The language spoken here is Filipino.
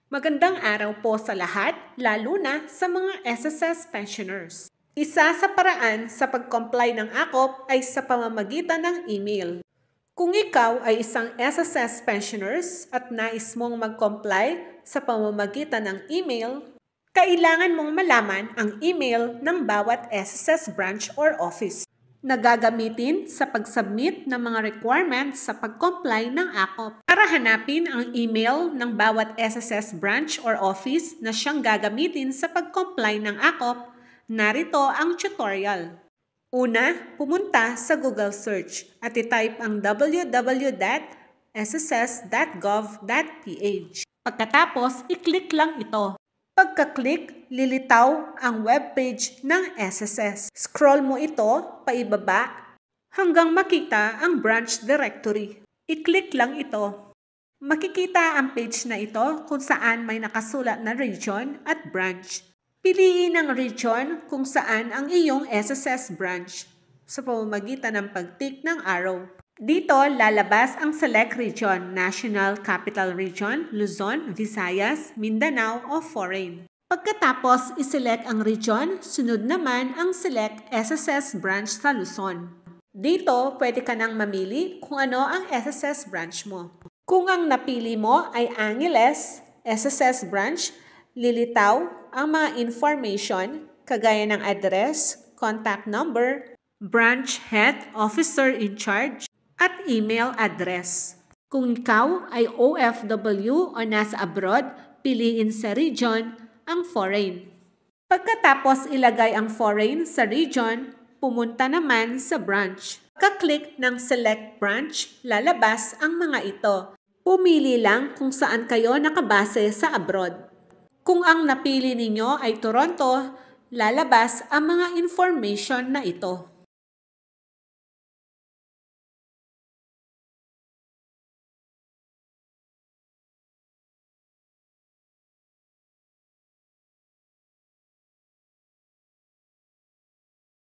Magandang araw po sa lahat, lalo na sa mga SSS pensioners. Isa sa paraan sa pag-comply ng AKOP ay sa pamamagitan ng email. Kung ikaw ay isang SSS pensioners at nais mong mag-comply sa pamamagitan ng email, kailangan mong malaman ang email ng bawat SSS branch or office na gagamitin sa pag-submit ng mga requirements sa pag-comply ng AKOP. Para hanapin ang email ng bawat SSS branch or office na siyang gagamitin sa pag-comply ng AKOP, narito ang tutorial. Una, pumunta sa Google Search at i-type ang www.sss.gov.ph. Pagkatapos, i-click lang ito. Pagka-click, lilitaw ang webpage ng SSS. Scroll mo ito paibaba hanggang makita ang branch directory. I-click lang ito. Makikita ang page na ito kung saan may nakasulat na region at branch. Piliin ang region kung saan ang iyong SSS branch sa pamamagitan ng pag-tick ng arrow. Dito, lalabas ang select region, National Capital Region, Luzon, Visayas, Mindanao o Foreign. Pagkatapos i-select ang region, sunod naman ang select SSS branch sa Luzon. Dito, pwede ka nang mamili kung ano ang SSS branch mo. Kung ang napili mo ay Angeles SSS branch, lilitaw ang mga information kagaya ng address, contact number, branch head, officer in charge, at email address. Kung ikaw ay OFW o nasa abroad, piliin sa region ang foreign. Pagkatapos ilagay ang foreign sa region, pumunta naman sa branch. Pagka-click ng select branch, lalabas ang mga ito. Pumili lang kung saan kayo nakabase sa abroad. Kung ang napili ninyo ay Toronto, lalabas ang mga information na ito.